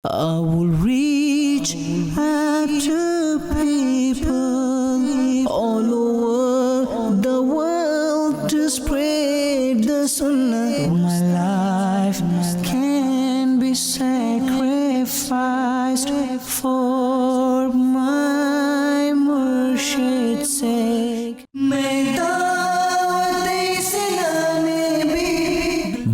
I will reach out to people all over the world to spread the sunnah. My life can be sacrificed for my Murshid's sake.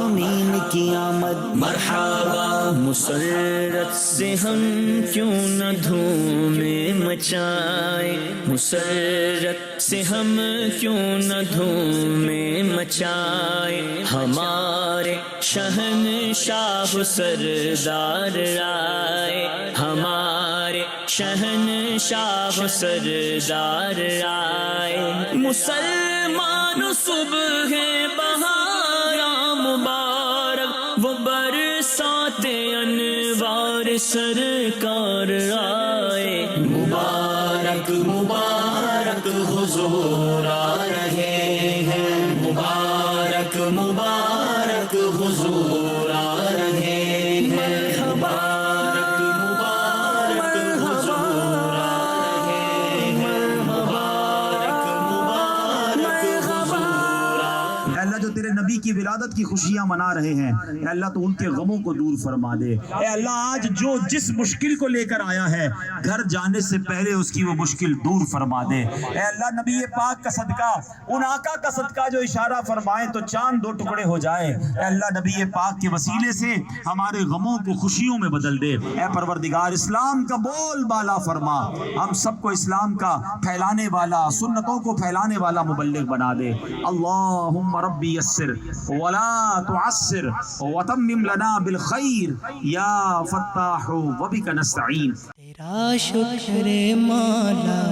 آمین کی آمد مرحبا، مسرت سے ہم کیوں نہ دھومیں مچائیں، مسرت سے ہم کیوں نہ دھومیں مچائیں، ہمارے شہنشاہ سردار آئے، ہمارے شہنشاہ سردار آئے، مسلمان صبح بہار مبارک وہ برسات انوار سرکار آئے، مبارک مبارک حضور آ رہے ہیں، مبارک مبارک حضور آ رہے ہیں، مبارک مبارک حضور آ رہے ہیں، مبارک مبارک حضور آ رہے ہیں۔ اے اللہ جو تیرے نبی کی ولادت کی خوشیاں منا رہے ہیں، اے اللہ تو ان کے غموں کو دور فرما دے۔ اے اللہ آج جو جس مشکل کو لے کر آیا ہے، گھر جانے سے پہلے اس کی وہ مشکل دور فرما دے۔ اے اللہ نبی پاک کا صدقہ، ان آقا کا صدقہ جو اشارہ فرمائے تو چاند دو ٹکڑے ہو جائے۔ اے اللہ نبی پاک کے وسیلے سے ہمارے غموں کو خوشیوں میں بدل دے۔ اے پروردگار اسلام کا بول بالا فرما، ہم سب کو اسلام کا پھیلانے والا، سنتوں کو پھیلانے والا مبلغ بنا دے۔ اللہم ربی یسر ولا تعسر وتمم لنا بالخیر یا فتاح وبک نستعین۔ تیرا شکر مولا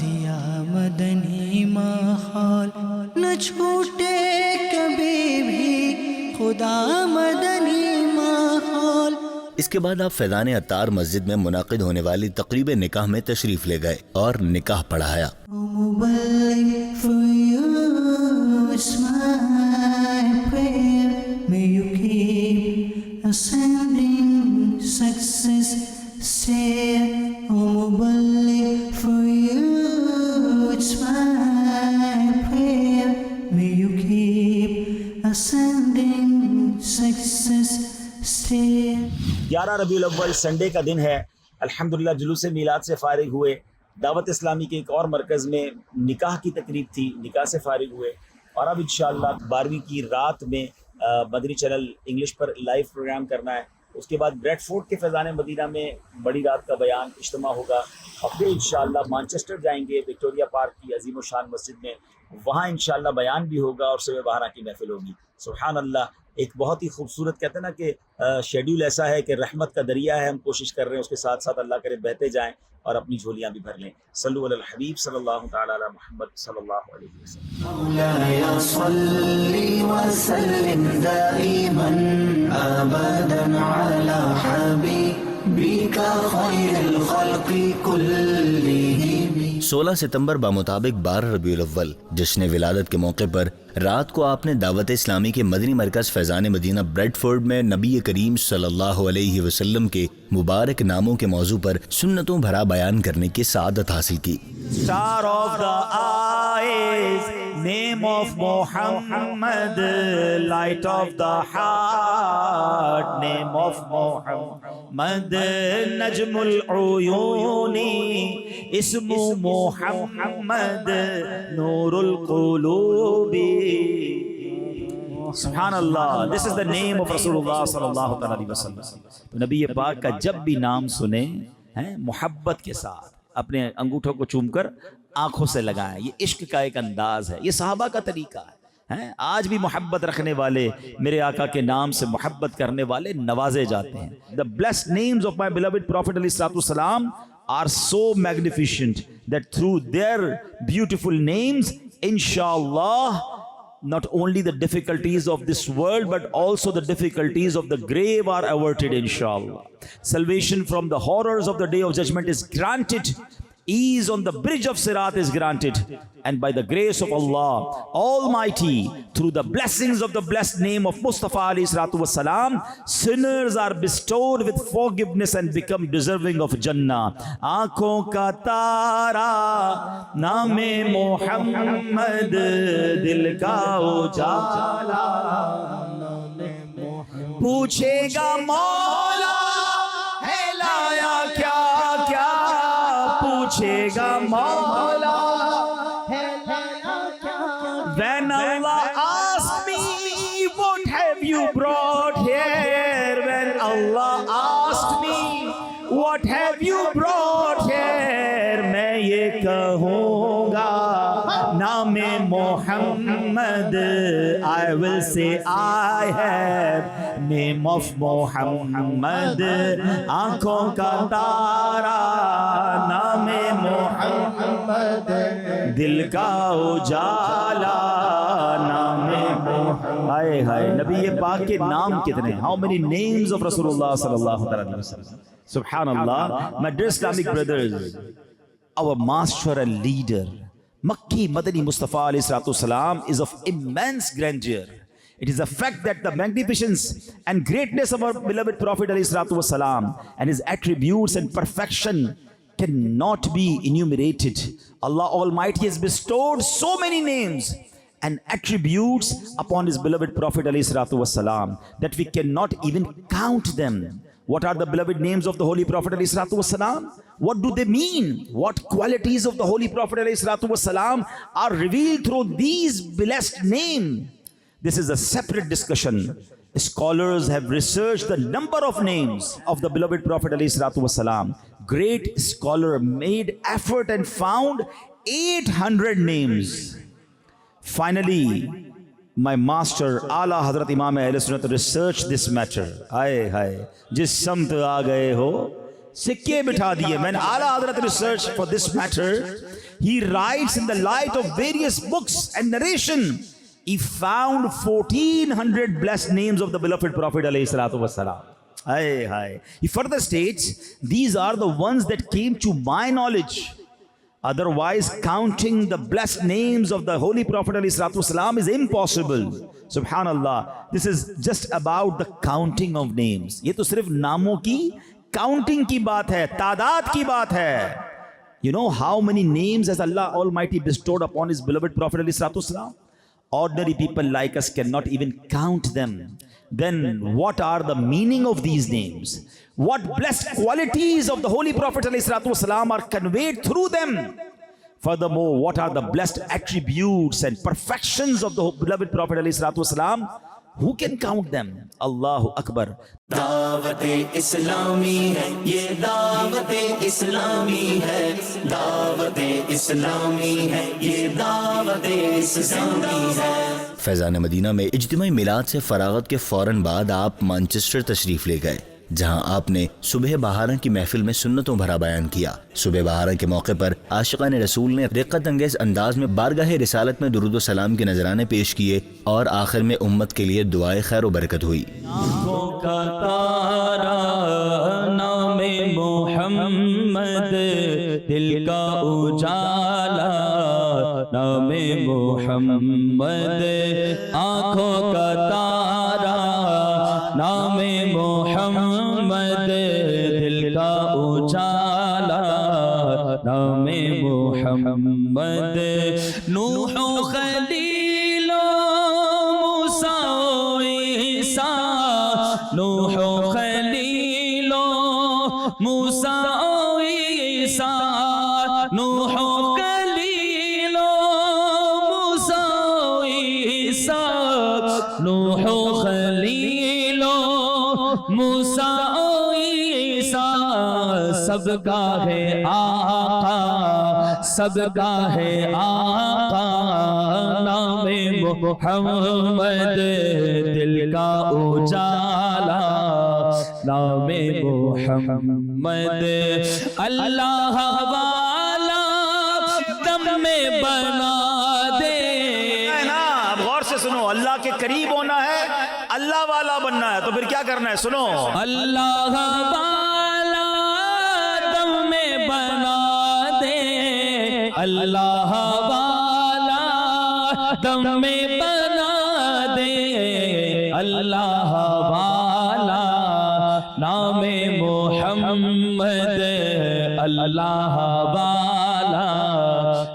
دیا مدنی ماحول، نہ چھوٹے کبھی بھی خدا مدنی ماحول۔ اس کے بعد آپ فیضان عطار مسجد میں منعقد ہونے والی تقریب نکاح میں تشریف لے گئے اور نکاح پڑھایا۔ مبلغ for you is my prayer, may you keep ascending success stair. Oh Muballigh, for you it's my prayer, may you keep ascending success stair. 11 ربیع الاول سنڈے کا دن ہے، الحمدللہ جلوس میلاد سے فارغ ہوئے۔ دعوت اسلامی کے ایک اور مرکز میں نکاح کی تقریب تھی، نکاح سے فارغ ہوئے، اور اب انشاءاللہ 12ویں کی رات میں مدنی چینل انگلش پر لائیو پروگرام کرنا ہے۔ اس کے بعد بریڈ فورڈ کے فیضان مدینہ میں بڑی رات کا بیان اجتماع ہوگا، اور پھر انشاءاللہ مانچسٹر جائیں گے وکٹوریہ پارک کی عظیم الشان مسجد میں، وہاں انشاءاللہ بیان بھی ہوگا اور صبح بہارا کی محفل ہوگی۔ سبحان اللہ، ایک بہت ہی خوبصورت کہتے ہیں نا کہ شیڈیول ایسا ہے کہ رحمت کا دریا ہے، ہم کوشش کر رہے ہیں اس کے ساتھ ساتھ اللہ کرے بہتے جائیں اور اپنی جھولیاں بھی بھر لیں۔ صلو علی الحبیب صلی اللہ تعالی علی محمد صلی اللہ علیہ وسلم۔ مولاي صل وسلم دائما ابدا على حبيبك خير الخلق كلهم۔ 16 ستمبر بمطابق 12 ربیع الاول جشن ولادت کے موقع پر رات کو آپ نے دعوت اسلامی کے مدنی مرکز فیضان مدینہ بریڈ فورڈ میں نبی کریم صلی اللہ علیہ وسلم کے مبارک ناموں کے موضوع پر سنتوں بھرا بیان کرنے کی سعادت حاصل کی۔ Star of the eyes, name of Muhammad, light of the heart, name of Muhammad, Najm al-Uyun, ism Muhammad, Noor al-Qulub. سبحان اللہ، this is the name of رسول اللہ صلی اللہ علیہ وسلم۔ تو نبی پاک کا جب بھی نام سنیں محبت کے ساتھ اپنے انگوٹھوں کو چوم کر آنکھوں سے لگائیں، یہ عشق کا ایک انداز ہے، یہ صحابہ کا طریقہ ہے۔ آج بھی محبت رکھنے والے، میرے آقا کے نام سے محبت کرنے والے نوازے جاتے ہیں۔ The blessed names of my beloved Prophet علیہ الصلوۃ والسلام are so magnificent that through their beautiful names, inshallah, not only the difficulties of this world but also the difficulties of the grave are averted, inshallah. Salvation from the horrors of the day of judgment is granted, ease on the bridge of Sirat is granted, and by the grace of Allah Almighty, through the blessings of the blessed name of Mustafa alayhi salatu wassalam, sinners are bestowed with forgiveness and become deserving of Jannah. Aankhon ka tara naam-e Muhammad, dil ka ujala naam-e Muhammad. Poochega Maula ہے لایا کیا کیا، پوچھے گا مولا ہے لایا کیا۔ When Allah asked me, what have you brought here? میں یہ کہوں گا نام محمد. I will say I have name of محمد. آنکھوں کا تارا نام محمد, دل کا اجالا نام محمد. ہائے ہائے, نبی پاک کے نام کتنے ہیں. How many names of Rasulullah sallallahu alaihi wasallam. Subhanallah. My dear Islamic brothers, our master and leader Makki Madani Mustafa alayhi salatu wasalam is of immense grandeur. It is a fact that the magnificence and greatness of our beloved Prophet alayhi salatu wasalam and his attributes and perfection cannot be enumerated. Allah Almighty has bestowed so many names and attributes upon his beloved Prophet alayhi salatu wasalam that we cannot even count them. What are the beloved names of the Holy Prophet alayhi salatu wasalam? What do they mean? What qualities of the Holy Prophet alayhi salatu wasalam are revealed through these blessed names? This is a separate discussion. Scholars have researched the number of names of the beloved Prophet alayhi salatu wasalam. Great scholar made effort and found 800 names. Finally, my master Ala Hazrat Imam Ahl Sunnat researched this matter. Aye hai, jis samt aa gaye ho sikke bitha diye. When Ala Hazrat researched for this matter, he writes in the light of various books and narration, he found 1400 blessed names of the beloved Prophet alayhi salatu wasalam. Aye hai. He further states, these are the ones that came to my knowledge. Otherwise, counting the blessed names of the Holy Prophet ﷺ is impossible. Subhanallah. This is just about the counting of names. یہ تو صرف ناموں کی counting کی بات ہے, تعداد کی بات ہے. You know how many names has Allah Almighty bestowed upon His beloved Prophet ﷺ? Ordinary people like us cannot even count them. Then what are the meaning of these names? What blessed qualities of the Holy Prophet ﷺ are conveyed through them? Furthermore, what are the blessed attributes and perfections of the beloved Prophet ﷺ? Who can count them? Allahu Akbar. دعوت اسلامی ہے یہ, دعوت اسلامی ہے, دعوت اسلامی ہے یہ, دعوت اسلامی ہے. فیضان مدینہ میں اجتماعی میلاد سے فراغت کے فوراً بعد آپ مانچسٹر تشریف لے گئے, جہاں آپ نے صبح بہاراں کی محفل میں سنتوں بھرا بیان کیا. صبح بہاراں کے موقع پر عاشقان رسول نے رقت انگیز انداز میں بارگاہ رسالت میں درود و سلام کے نذرانے پیش کیے اور آخر میں امت کے لیے دعائے خیر و برکت ہوئی. آنکھوں کا تارا نام محمد, دل کا اجالا نام محمد. آنکھوں کا تارا نام محمد, دل کا اجالا نام محمد. نوح و خلیل و موسیٰ و عیسیٰ, نوح و خلیل و موسیٰ و عیسیٰ, نوح و خلیل و موسیٰ و عیسیٰ, نوح و خلیل و موسیٰ و عیسیٰ. سب کا ہے آقا, سب کا ہے آقا نام محمد, دل کا اجالا نام محمد. اللہ والا دم میں بنا دے. اب غور سے سنو, اللہ کے قریب ہونا ہے, اللہ والا بننا ہے, تو پھر کیا کرنا ہے؟ سنو, اللہ والا دم میں بنا دے, اللہ والا دم میں بنا دے, اللہ والا نام محمد, اللہ والا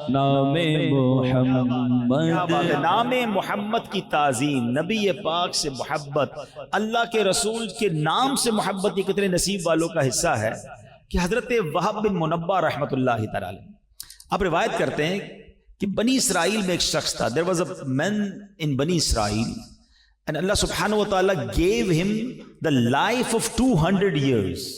نام محمد. کیا بات ہے. نام محمد کی تعظیم, نبی پاک سے محبت, اللہ کے رسول کے نام سے محبت, یہ کتنے نصیب والوں کا حصہ ہے کہ حضرت وہب بن منبہ رحمۃ اللہ تعالی آپ روایت کرتے ہیں کہ بنی اسرائیل میں ایک شخص تھا. There was a man in بنی اسرائیل And Allah subhanahu wa ta'ala gave him the life of 200 years.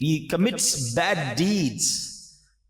He commits bad deeds.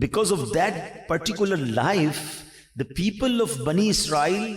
because of that particular life, the people of Bani Israel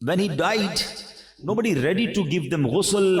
When he died, nobody ready to give them ghusl.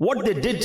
What they did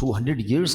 200 years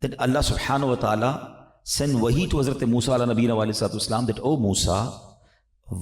Then Allah subhanahu wa ta'ala sent wahi to Hazrat Musa ala nabiyina wa alayhi salam that, oh Musa,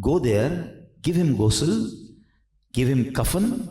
Go there, give him ghusl, give him kafan.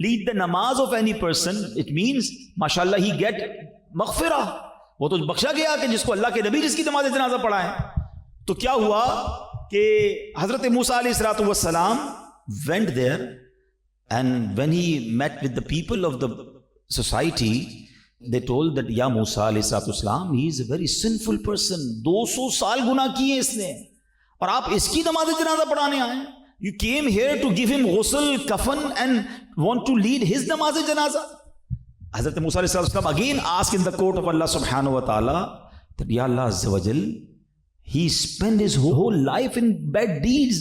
lead the namaz of any person, it means mashallah he get maghfirah. وہ تو بخشا گیا کہ جس کو اللہ کے نبی جس کی نماز جنازہ پڑھائے. تو کیا ہوا کہ حضرت موسیٰ علیہ الصلوۃ والسلام went there, and when he met with the people of the society, they told that یا موسیٰ علیہ الصلوۃ والسلام, he is a very sinful person. 200 سال گناہ کیے اس نے, اور آپ اس کی نماز جنازہ پڑھانے آئے. You came here to give him ghusl, kafan, and want to lead his namaz janazah. Hazrat Musa alayhi salam again asked in the court of Allah subhanahu wa ta'ala that, Ya Allah Azza wa Jal, he spent his whole life in bad deeds,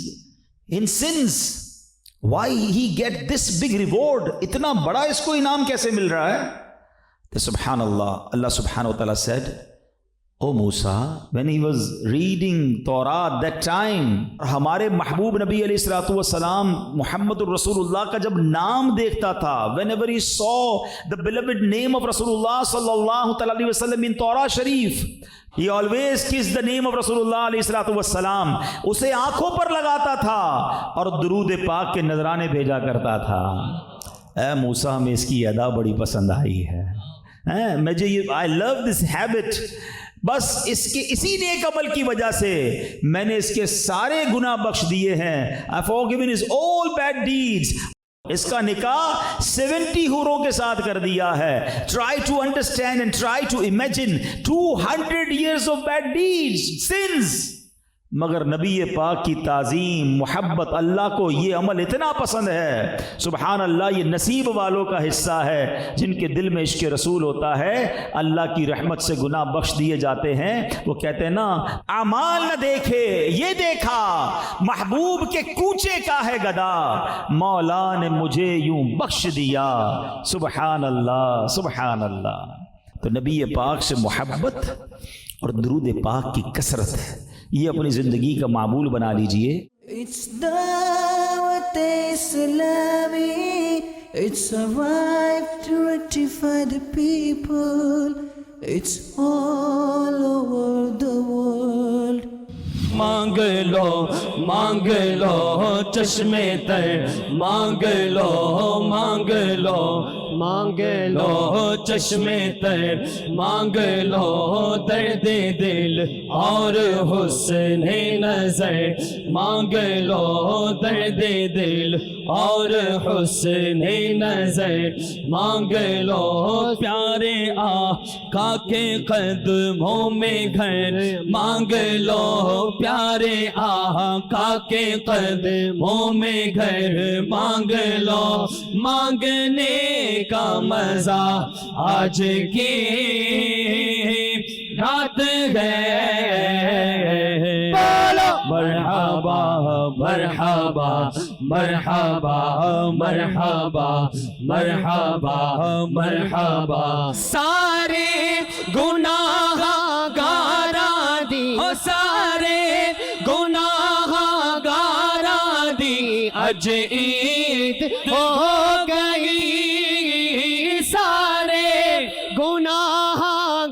in sins. Why he get this big reward? Itna bada isko inam kaise mil raha hai? The subhanallah, Allah subhanahu wa ta'ala said, O Musa, when he was reading Torah that time, ہمارے محبوب نبی علیہ الصلوۃ والسلام محمد الرسول کا جب نام دیکھتا تھا, whenever he saw the beloved name of Rasulullah sallallahu alaihi wasallam in Torah Sharif, he always kissed the name of Rasulullah علیہ الصلوۃ والسلام. اسے آنکھوں پر لگاتا تھا اور درود پاک کے نذرانے بھیجا کرتا تھا. اے موسیٰ, ہمیں اس کی ادا بڑی پسند آئی ہے. مجھے یہ I love this habit. بس اس کے اسی نیک عمل کی وجہ سے میں نے اس کے سارے گناہ بخش دیے ہیں. I've forgiven his all bad deeds. اس کا نکاح 70 حوروں کے ساتھ کر دیا ہے. Try to understand and try to imagine 200 years of bad deeds, sins. مگر نبی پاک کی تعظیم, محبت, اللہ کو یہ عمل اتنا پسند ہے. سبحان اللہ, یہ نصیب والوں کا حصہ ہے جن کے دل میں عشق رسول ہوتا ہے. اللہ کی رحمت سے گناہ بخش دیے جاتے ہیں. وہ کہتے ہیں نا, اعمال نہ دیکھے یہ دیکھا, محبوب کے کوچے کا ہے گدا, مولا نے مجھے یوں بخش دیا. سبحان اللہ, سبحان اللہ. تو نبی پاک سے محبت اور درود پاک کی کثرت ہے, یہ اپنی زندگی کا معمول بنا لیجئے. It's Dawat Islami. It's a right to rectify the people. It's all over the world. مانگ لو چشمے تر, مانگ لو چشمے تر, مانگ لو درد دل اور حسن نظر, مانگ لو درد دل اور حسن نظر, مانگ لو پیارے آقا کے قدموں میں گھر, مانگ لو پیارے آقا کے قدموں میں گھر, مانگ لو مانگنے کا مزہ آج کی رات ہے. مرحبا مرحبا مرحبا مرحبا مرحبا مرحبا. سارے گناہ گارا دی, سارے گناہ گارا دی, اج عید ہو گئی. سارے گناہ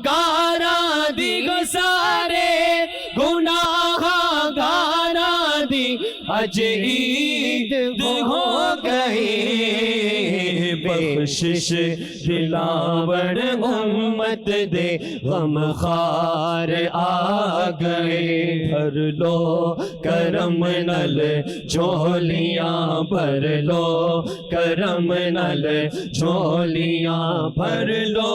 گارا دی, سارے گناہ گارا دی, اج عید ہو گئی. بخشش دلاور امت دے غم خار آ گئے بھر لو کرم نل جھولیاں بھر لو کرم نل جھولیاں بھر لو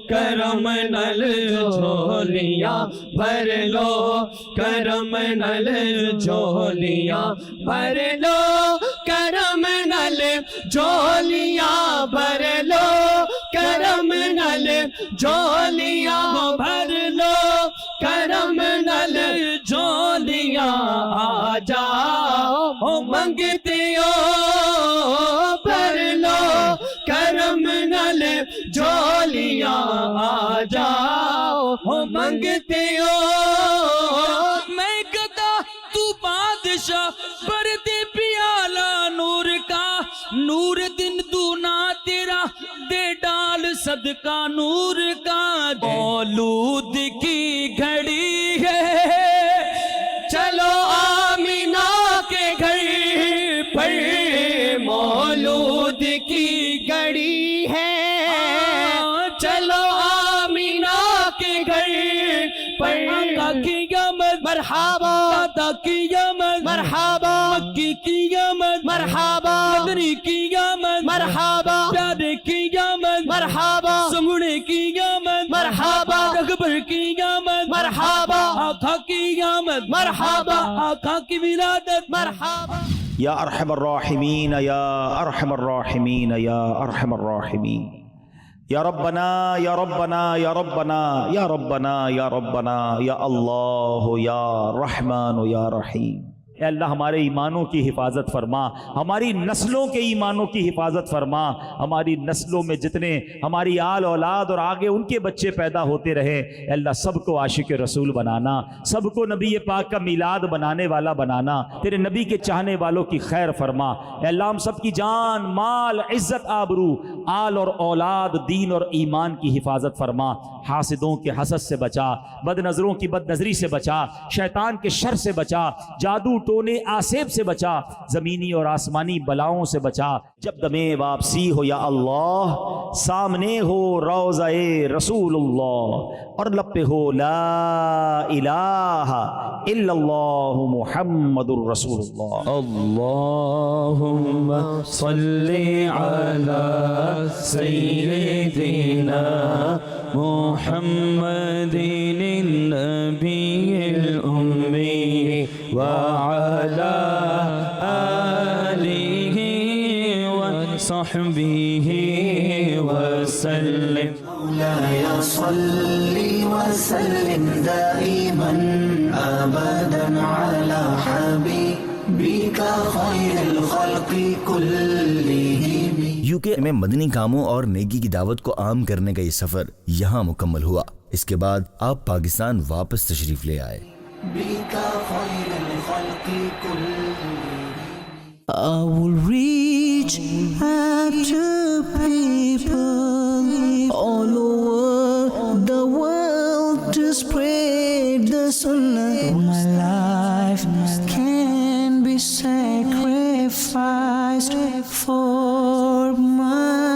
کرم نل جھولیاں بھر لو کرم نل جھولیاں بھر لو کرم نل جھولیاں بھر لو کرم نل جھولیاں بھر لو کرم نل جھولیاں آ جاؤ منگتے ہو بھر لو کرم نل جھولیاں آ جاؤ منگتے ہو میں گدا تو بادشاہ پر دے پیالہ نور کا نور دن دونا تیرا دے ڈال صدقہ نور کا مولود کی گھڑی ہے چلو آمینہ کے گھر پر مولود کی گھڑی ہے چلو آمینہ کے گھر پر آقا کی آمد مرحبا دادا کی آمد مرحبا مکی کی آمد مرحبا مدنی کی آمد مرحبا پیارے کی آمد مرحبا سمڑے کی آمد مرحبا اکبر کی آمد مرحبا آقا کی آمد مرحبا آقا کی ولادت مرحبا یا ارحم الراحمین یا ارحم الراحمین یا ارحم الراحمین یا ربنا یا ربنا یا ربنا یا ربنا یا ربنا یا اللہ یا رحمان یا رحیم. اے اللہ ہمارے ایمانوں کی حفاظت فرما، ہماری نسلوں کے ایمانوں کی حفاظت فرما، ہماری نسلوں میں جتنے ہماری آل اولاد اور آگے ان کے بچے پیدا ہوتے رہے اے اللہ سب کو عاشق رسول بنانا، سب کو نبی پاک کا میلاد بنانے والا بنانا، تیرے نبی کے چاہنے والوں کی خیر فرما. اے اللہ ہم سب کی جان مال عزت آبرو آل اور اولاد دین اور ایمان کی حفاظت فرما. حاسدوں کے حسد سے بچا، بد نظروں کی بد نظری سے بچا، شیطان کے شر سے بچا، جادو ٹونے آسیب سے بچا، زمینی اور آسمانی بلاؤں سے بچا. جب دمے واپسی ہو یا اللہ سامنے ہو روضہ رسول اللہ اور لب پہ ہو لا الہ الا اللہ محمد الرسول اللہ. اللہم صلی علی سیدنا محمد النبی الأمی وعلى آلہ وصحبہ وسلم. مولاي صل وسلم دائما أبدا على حبيبك خير الخلق كلهم. UK میں مدنی کاموں اور نیکی کی دعوت کو عام کرنے کا یہ سفر یہاں مکمل ہوا. اس کے بعد آپ پاکستان واپس تشریف لے آئے. I will reach out to people all over the world to spread the sunnah. My life can be sacrificed for my